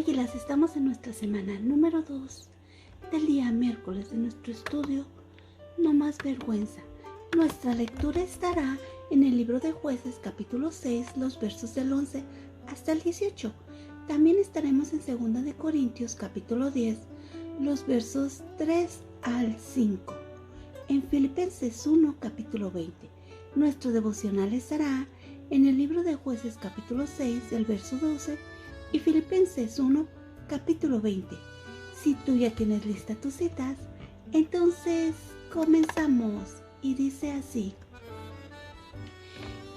Águilas, estamos en nuestra semana número 2 del día miércoles de nuestro estudio No más vergüenza. Nuestra lectura estará en el libro de Jueces capítulo 6, los versos del 11 hasta el 18. También estaremos en 2 de Corintios capítulo 10, los versos 3 al 5. En Filipenses 1 capítulo 20. Nuestro devocional estará en el libro de Jueces capítulo 6, el verso 12 y Filipenses 1 capítulo 20. Si tú ya tienes lista tus citas, entonces comenzamos y dice así: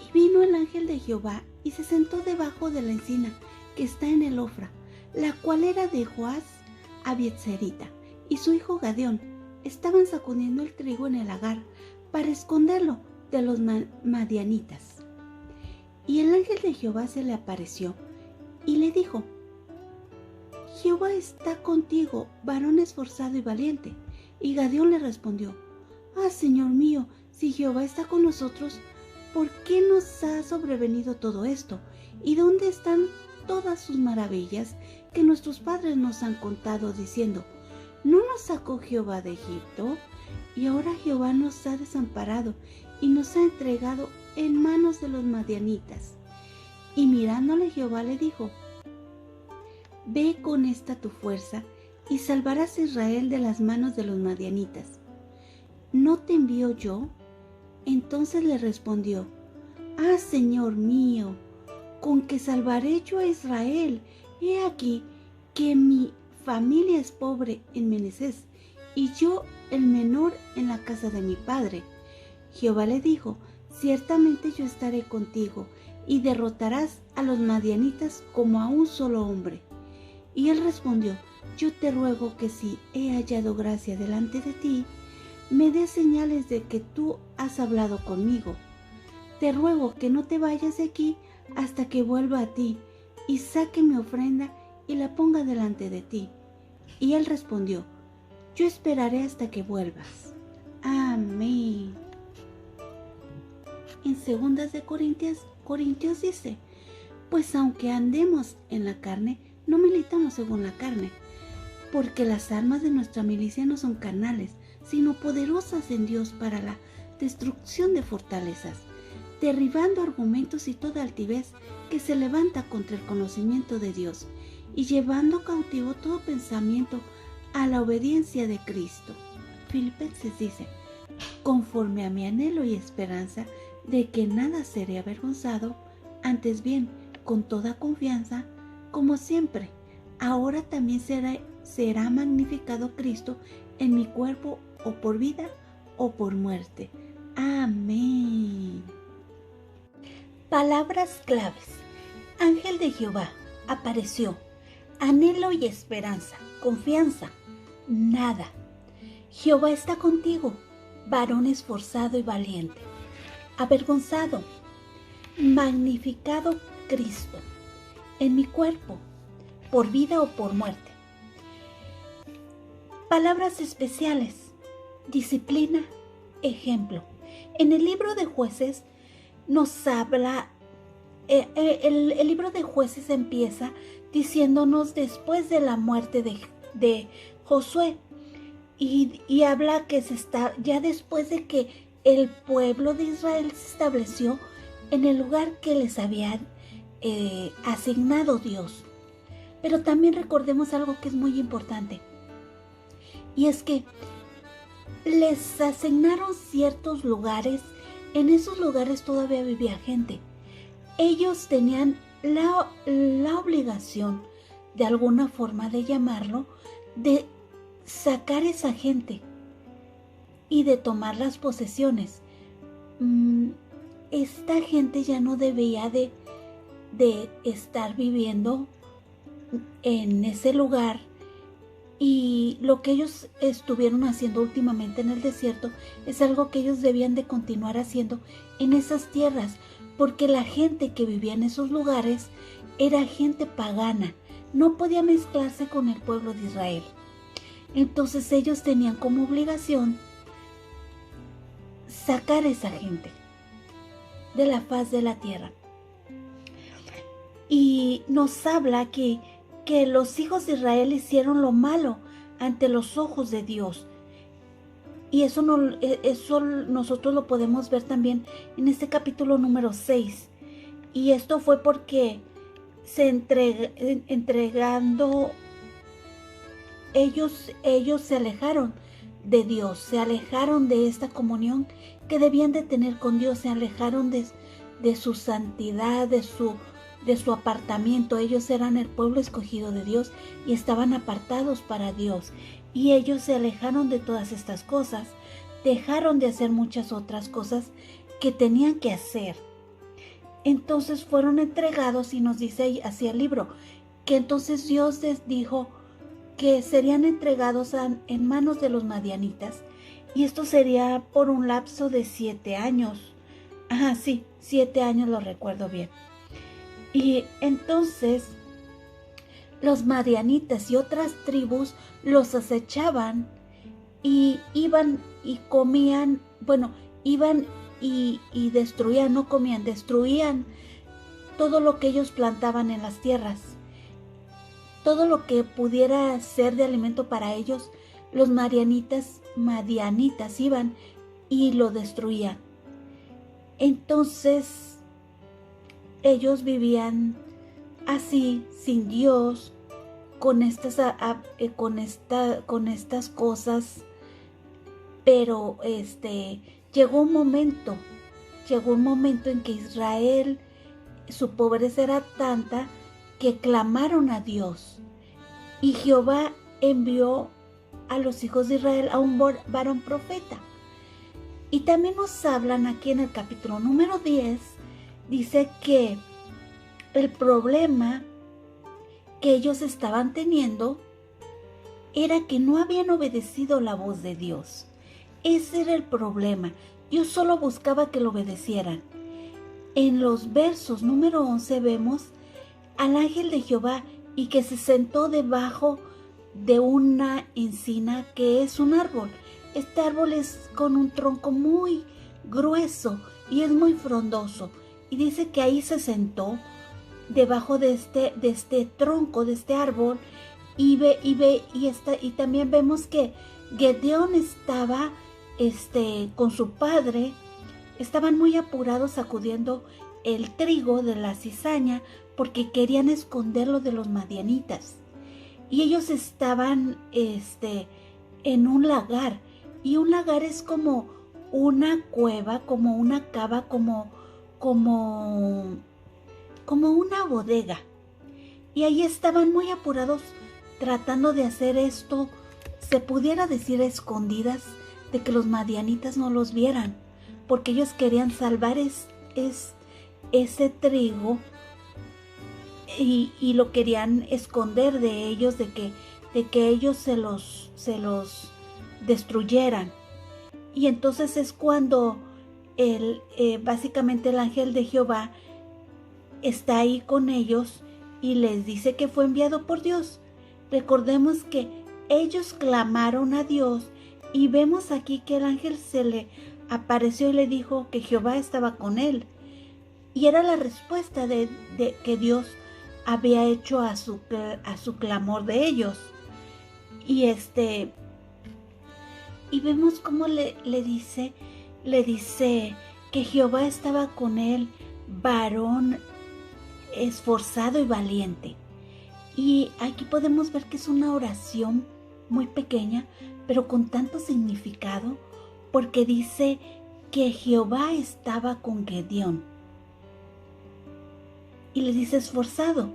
Y vino el ángel de Jehová y se sentó debajo de la encina que está en el Ofra, la cual era de Joás Abiezerita, y su hijo Gadeón estaban sacudiendo el trigo en el lagar para esconderlo de los madianitas. Y el ángel de Jehová se le apareció y le dijo: Jehová está contigo, varón esforzado y valiente. Y Gadeón le respondió: Señor mío, si Jehová está con nosotros, ¿por qué nos ha sobrevenido todo esto? ¿Y dónde están todas sus maravillas que nuestros padres nos han contado, diciendo: ¿No nos sacó Jehová de Egipto? Y ahora Jehová nos ha desamparado y nos ha entregado en manos de los madianitas. Y mirándole Jehová le dijo: Ve con esta tu fuerza y salvarás a Israel de las manos de los madianitas. ¿No te envío yo? Entonces le respondió: Señor mío, ¿con qué salvaré yo a Israel? He aquí que mi familia es pobre en Menesés, y yo el menor en la casa de mi padre. Jehová le dijo: Ciertamente yo estaré contigo, y derrotarás a los madianitas como a un solo hombre. Y él respondió: Yo te ruego que si he hallado gracia delante de ti, me des señales de que tú has hablado conmigo. Te ruego que no te vayas de aquí hasta que vuelva a ti, y saque mi ofrenda y la ponga delante de ti. Y él respondió: Yo esperaré hasta que vuelvas. Amén. En 2 de Corintios dice: Pues aunque andemos en la carne, no militamos según la carne, porque las armas de nuestra milicia no son carnales, sino poderosas en Dios para la destrucción de fortalezas, derribando argumentos y toda altivez que se levanta contra el conocimiento de Dios, y llevando cautivo todo pensamiento a la obediencia de Cristo. Filipenses dice: Conforme a mi anhelo y esperanza de que nada seré avergonzado, antes bien, con toda confianza, como siempre, ahora también será magnificado Cristo en mi cuerpo, o por vida o por muerte. Amén. Palabras claves. Ángel de Jehová apareció. Anhelo y esperanza. Confianza. Nada. Jehová está contigo, varón esforzado y valiente. Avergonzado. Magnificado Cristo en mi cuerpo, por vida o por muerte. Palabras especiales. Disciplina, ejemplo. En el libro de Jueces nos habla, el libro de Jueces empieza diciéndonos después de la muerte de Josué, y habla que ya después de que el pueblo de Israel se estableció en el lugar que les había asignado Dios. Pero también recordemos algo que es muy importante, y es que les asignaron ciertos lugares. En esos lugares todavía vivía gente. Ellos tenían la obligación, de alguna forma de llamarlo, de sacar esa gente y de tomar las posesiones. Esta gente ya no debía de estar viviendo en ese lugar, y lo que ellos estuvieron haciendo últimamente en el desierto es algo que ellos debían de continuar haciendo en esas tierras, porque la gente que vivía en esos lugares era gente pagana, no podía mezclarse con el pueblo de Israel. Entonces ellos tenían como obligación sacar a esa gente de la faz de la tierra. Y nos habla que que los hijos de Israel hicieron lo malo ante los ojos de Dios. Y eso nosotros lo podemos ver también en este capítulo número 6. Y esto fue porque entregando, ellos se alejaron de Dios, se alejaron de esta comunión que debían de tener con Dios, se alejaron de su santidad, de su apartamiento. Ellos eran el pueblo escogido de Dios y estaban apartados para Dios. Y ellos se alejaron de todas estas cosas, dejaron de hacer muchas otras cosas que tenían que hacer. Entonces fueron entregados, y nos dice así el libro, que entonces Dios les dijo que serían entregados en manos de los madianitas, y esto sería por un lapso de 7 años. Ajá, sí, 7 años, lo recuerdo bien. Y entonces los madianitas y otras tribus los acechaban y iban y comían, iban y destruían, no comían, destruían todo lo que ellos plantaban en las tierras. Todo lo que pudiera ser de alimento para ellos, los madianitas iban y lo destruían. Entonces ellos vivían así, sin Dios, con estas cosas, pero llegó un momento en que Israel, su pobreza era tanta que clamaron a Dios, y Jehová envió a los hijos de Israel a un varón profeta. Y también nos hablan aquí en el capítulo número 10, dice que el problema que ellos estaban teniendo era que no habían obedecido la voz de Dios. Ese era el problema. Dios solo buscaba que lo obedecieran. En los versos número 11 vemos al ángel de Jehová y que se sentó debajo de una encina, que es un árbol. Este árbol es con un tronco muy grueso y es muy frondoso. Y dice que ahí se sentó debajo de este tronco, de este árbol, y también vemos que Gedeón estaba con su padre. Estaban muy apurados sacudiendo el trigo de la cizaña porque querían esconderlo de los madianitas. Y ellos estaban en un lagar, y un lagar es como una cueva, como una cava, como una bodega. Y ahí estaban muy apurados tratando de hacer esto, se pudiera decir a escondidas, de que los madianitas no los vieran, porque ellos querían salvar ese trigo y lo querían esconder de ellos, de que ellos se los destruyeran. Y entonces es cuando básicamente el ángel de Jehová está ahí con ellos y les dice que fue enviado por Dios. Recordemos que ellos clamaron a Dios, y vemos aquí que el ángel se le apareció y le dijo que Jehová estaba con él. Y era la respuesta de que Dios había hecho a su clamor de ellos. Y vemos cómo le dice que Jehová estaba con él, varón esforzado y valiente. Y aquí podemos ver que es una oración muy pequeña, pero con tanto significado, porque dice que Jehová estaba con Gedeón. Y le dice esforzado.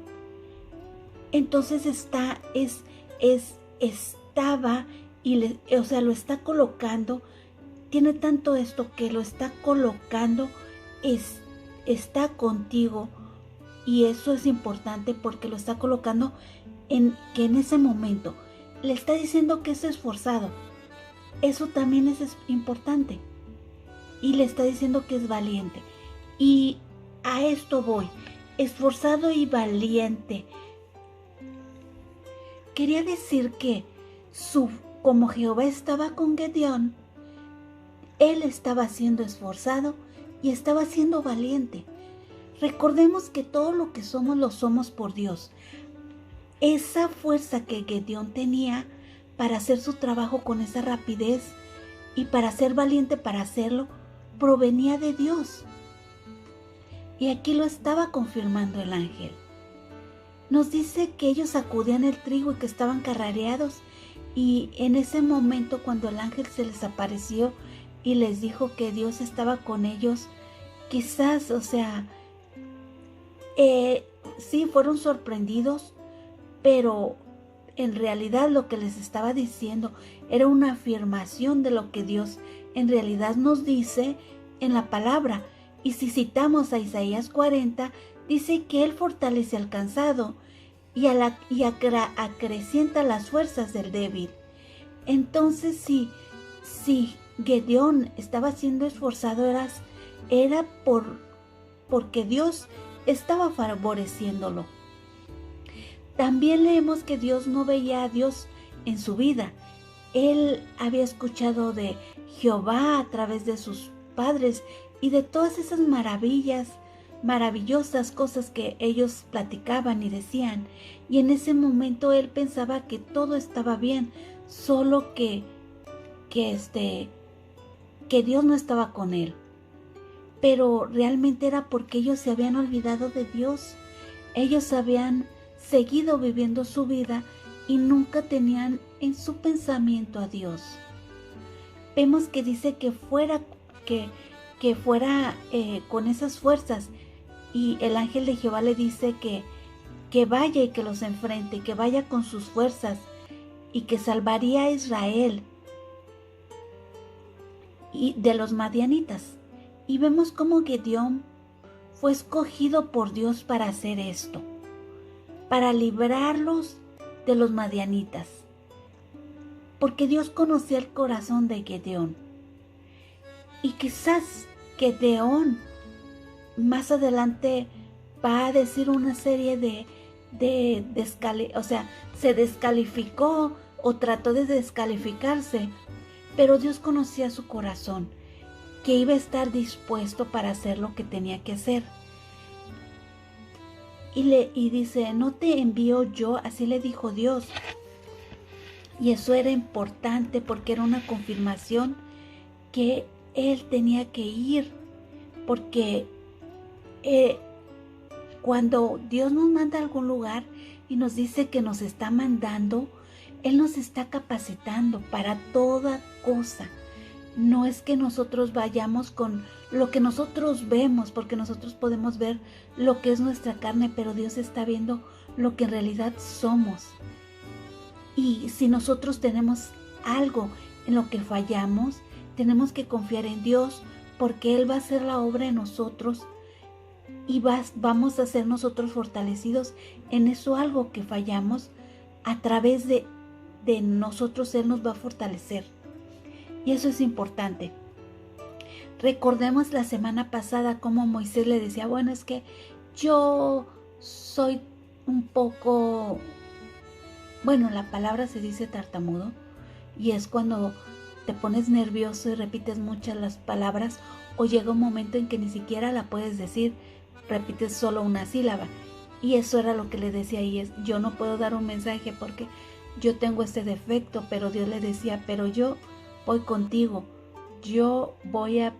Entonces estaba, y lo está colocando. Tiene tanto esto que lo está colocando, está contigo. Y eso es importante porque lo está colocando que en ese momento le está diciendo que es esforzado. Eso también es importante. Y le está diciendo que es valiente. Y a esto voy. Esforzado y valiente. Quería decir que como Jehová estaba con Gedeón, él estaba siendo esforzado y estaba siendo valiente. Recordemos que todo lo que somos lo somos por Dios. esa fuerza que Gedeón tenía para hacer su trabajo con esa rapidez y para ser valiente para hacerlo, provenía de Dios. Y aquí lo estaba confirmando el ángel. Nos dice que ellos sacudían el trigo y que estaban carrareados, y en ese momento cuando el ángel se les apareció y les dijo que Dios estaba con ellos, quizás, sí fueron sorprendidos, pero en realidad lo que les estaba diciendo era una afirmación de lo que Dios en realidad nos dice en la palabra. Y si citamos a Isaías 40, dice que Él fortalece al cansado y acrecienta las fuerzas del débil. Entonces, si Gedeón estaba siendo esforzado, era porque Dios estaba favoreciéndolo. También leemos que Dios no veía a Dios en su vida. Él había escuchado de Jehová a través de sus padres y de todas esas maravillosas cosas que ellos platicaban y decían. Y en ese momento él pensaba que todo estaba bien, solo que Dios no estaba con él. Pero realmente era porque ellos se habían olvidado de Dios. Ellos habían seguido viviendo su vida y nunca tenían en su pensamiento a Dios. Vemos que dice que fuera con esas fuerzas, y el ángel de Jehová le dice que vaya y que los enfrente, que vaya con sus fuerzas y que salvaría a Israel y de los madianitas. Y vemos cómo Gedeón fue escogido por Dios para hacer esto, para librarlos de los madianitas, porque Dios conocía el corazón de Gedeón. Y quizás Gedeón más adelante va a decir una serie se descalificó o trató de descalificarse, pero Dios conocía su corazón, que iba a estar dispuesto para hacer lo que tenía que hacer. Y dice, no te envío yo, así le dijo Dios. Y eso era importante porque era una confirmación que él tenía que ir, porque cuando Dios nos manda a algún lugar y nos dice que nos está mandando, Él nos está capacitando para toda cosa. No es que nosotros vayamos con lo que nosotros vemos, porque nosotros podemos ver lo que es nuestra carne, pero Dios está viendo lo que en realidad somos. Y si nosotros tenemos algo en lo que fallamos, tenemos que confiar en Dios, porque Él va a hacer la obra en nosotros y vamos a ser nosotros fortalecidos en eso algo que fallamos. A través de nosotros Él nos va a fortalecer. Y eso es importante. Recordemos la semana pasada cómo Moisés le decía, bueno, es que yo soy un poco, bueno, la palabra se dice tartamudo, y es cuando te pones nervioso y repites muchas las palabras, o llega un momento en que ni siquiera la puedes decir, repites solo una sílaba. Y eso era lo que le decía, y es, yo no puedo dar un mensaje porque yo tengo este defecto, pero Dios le decía, pero yo voy contigo, yo voy a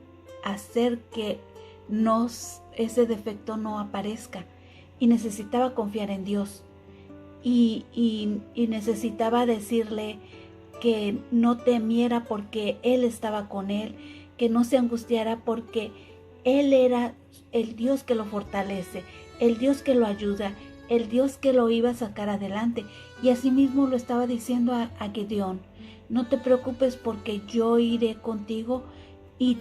hacer que ese defecto no aparezca. Y necesitaba confiar en Dios, y necesitaba decirle que no temiera porque Él estaba con él, que no se angustiara porque Él era el Dios que lo fortalece, el Dios que lo ayuda, el Dios que lo iba a sacar adelante. Y asimismo lo estaba diciendo a Gedeón, no te preocupes porque yo iré contigo y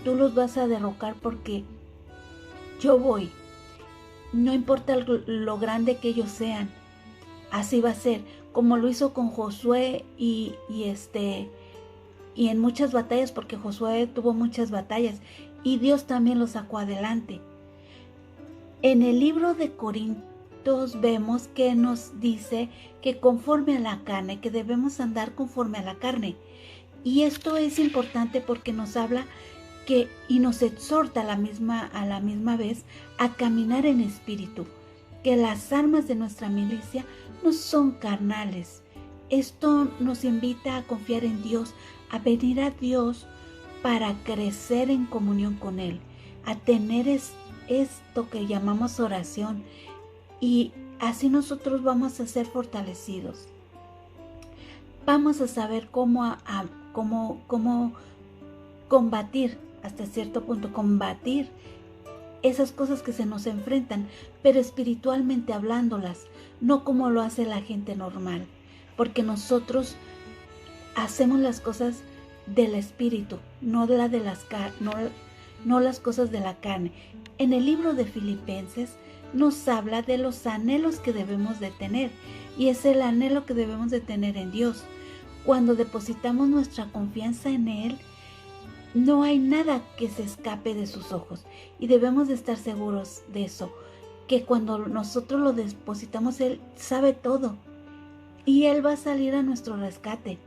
tú los vas a derrocar porque yo voy. No importa lo grande que ellos sean, así va a ser, como lo hizo con Josué y en muchas batallas, porque Josué tuvo muchas batallas y Dios también lo sacó adelante. En el libro de Corintios vemos que nos dice que conforme a la carne, que debemos andar conforme a la carne. Y esto es importante porque nos habla y nos exhorta a la misma vez a caminar en espíritu. que las armas de nuestra milicia no son carnales. Esto nos invita a confiar en Dios, a venir a Dios para crecer en comunión con Él, a tener esto que llamamos oración, y así nosotros vamos a ser fortalecidos. Vamos a saber cómo combatir, hasta cierto punto, combatir esas cosas que se nos enfrentan, pero espiritualmente hablándolas, no como lo hace la gente normal, porque nosotros hacemos las cosas del espíritu, no las cosas de la carne. En el libro de Filipenses nos habla de los anhelos que debemos de tener, y es el anhelo que debemos de tener en Dios. Cuando depositamos nuestra confianza en Él, no hay nada que se escape de sus ojos, y debemos de estar seguros de eso, que cuando nosotros lo depositamos, Él sabe todo y Él va a salir a nuestro rescate.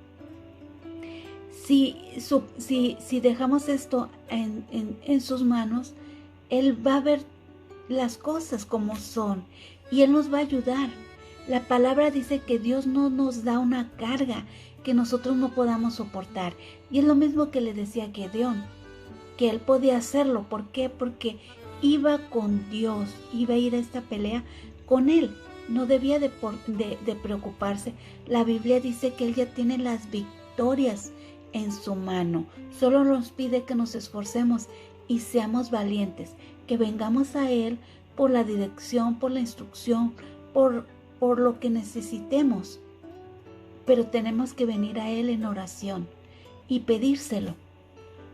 Si dejamos esto en sus manos, Él va a ver las cosas como son y Él nos va a ayudar. La palabra dice que Dios no nos da una carga que nosotros no podamos soportar. Y es lo mismo que le decía a Gedeón, que él podía hacerlo. ¿Por qué? Porque iba con Dios, iba a ir a esta pelea con Él. No debía de preocuparse. La Biblia dice que Él ya tiene las victorias en su mano. Solo nos pide que nos esforcemos y seamos valientes, que vengamos a Él por la dirección, por la instrucción, por lo que necesitemos. Pero tenemos que venir a Él en oración y pedírselo.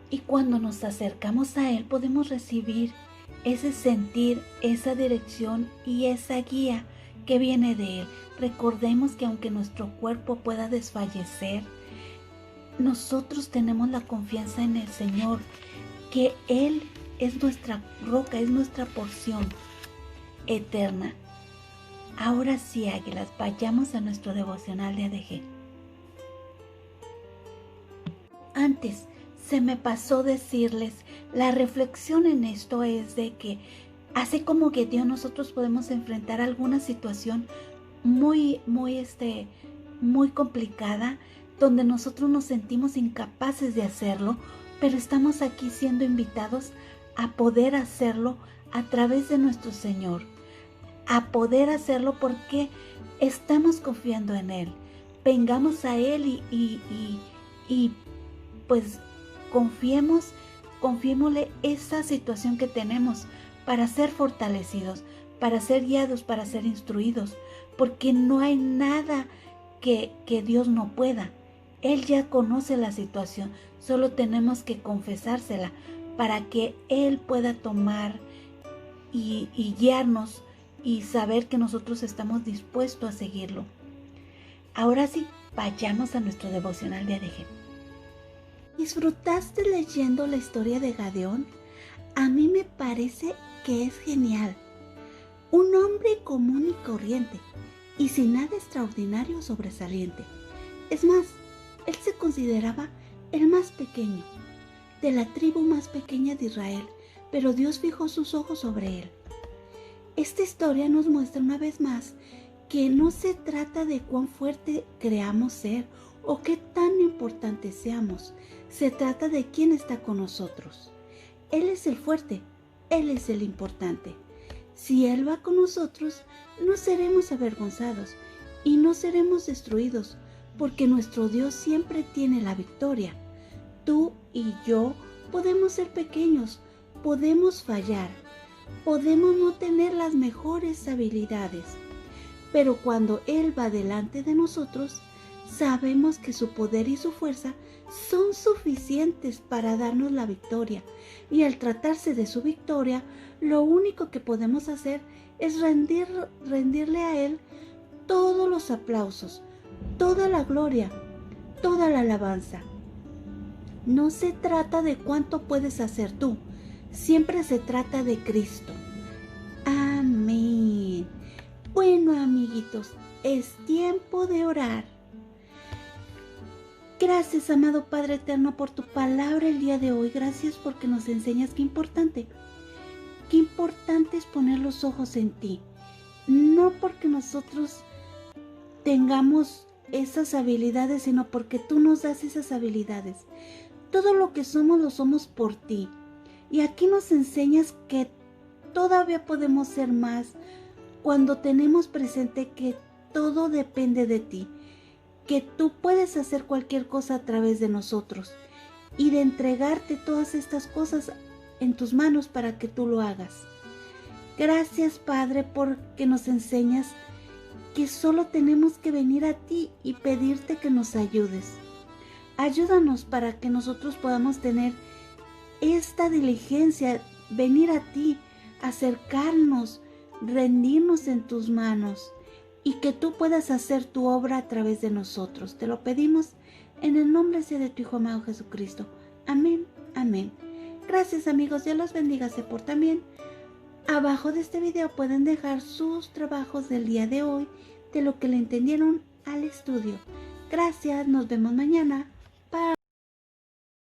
Y cuando nos acercamos a Él podemos recibir ese sentir, esa dirección y esa guía que viene de Él. Recordemos que aunque nuestro cuerpo pueda desfallecer, nosotros tenemos la confianza en el Señor, que Él es nuestra roca, es nuestra porción eterna. Ahora sí, águilas, vayamos a nuestro devocional de ADG. Antes, se me pasó decirles, la reflexión en esto es de que, así como Gedeón, nosotros podemos enfrentar alguna situación muy complicada, donde nosotros nos sentimos incapaces de hacerlo, pero estamos aquí siendo invitados a poder hacerlo a través de nuestro Señor. A poder hacerlo porque estamos confiando en Él. Vengamos a Él y pues confiémosle esa situación que tenemos para ser fortalecidos, para ser guiados, para ser instruidos, porque no hay nada que Dios no pueda. Él ya conoce la situación, solo tenemos que confesársela para que Él pueda tomar y guiarnos y saber que nosotros estamos dispuestos a seguirlo. Ahora sí, vayamos a nuestro devocional de ADG. ¿Disfrutaste leyendo la historia de Gedeón? A mí me parece que es genial. Un hombre común y corriente, y sin nada extraordinario o sobresaliente. Es más, él se consideraba el más pequeño, de la tribu más pequeña de Israel, pero Dios fijó sus ojos sobre él. Esta historia nos muestra una vez más que no se trata de cuán fuerte creamos ser o qué tan importantes seamos. Se trata de quién está con nosotros. Él es el fuerte, Él es el importante. Si Él va con nosotros, no seremos avergonzados y no seremos destruidos, porque nuestro Dios siempre tiene la victoria. Tú y yo podemos ser pequeños, podemos fallar, podemos no tener las mejores habilidades, pero cuando Él va delante de nosotros, sabemos que su poder y su fuerza son suficientes para darnos la victoria, y al tratarse de su victoria, lo único que podemos hacer es rendirle a Él todos los aplausos, toda la gloria, toda la alabanza. No se trata de cuánto puedes hacer tú, siempre se trata de Cristo. Amén. Bueno, amiguitos, es tiempo de orar. Gracias, amado Padre Eterno, por tu palabra el día de hoy. Gracias porque nos enseñas qué importante es poner los ojos en ti. no porque nosotros tengamos esas habilidades, sino porque tú nos das esas habilidades. Todo lo que somos lo somos por ti. Y aquí nos enseñas que todavía podemos ser más cuando tenemos presente que todo depende de ti, que tú puedes hacer cualquier cosa a través de nosotros y de entregarte todas estas cosas en tus manos para que tú lo hagas. Gracias, Padre, porque nos enseñas que solo tenemos que venir a ti y pedirte que nos ayudes. Ayúdanos para que nosotros podamos tener esta diligencia, venir a ti, acercarnos, rendirnos en tus manos y que tú puedas hacer tu obra a través de nosotros. Te lo pedimos en el nombre de tu Hijo amado Jesucristo. Amén, amén. Gracias, amigos, Dios los bendiga, se portan bien. Abajo de este video pueden dejar sus trabajos del día de hoy, de lo que le entendieron al estudio. Gracias, nos vemos mañana.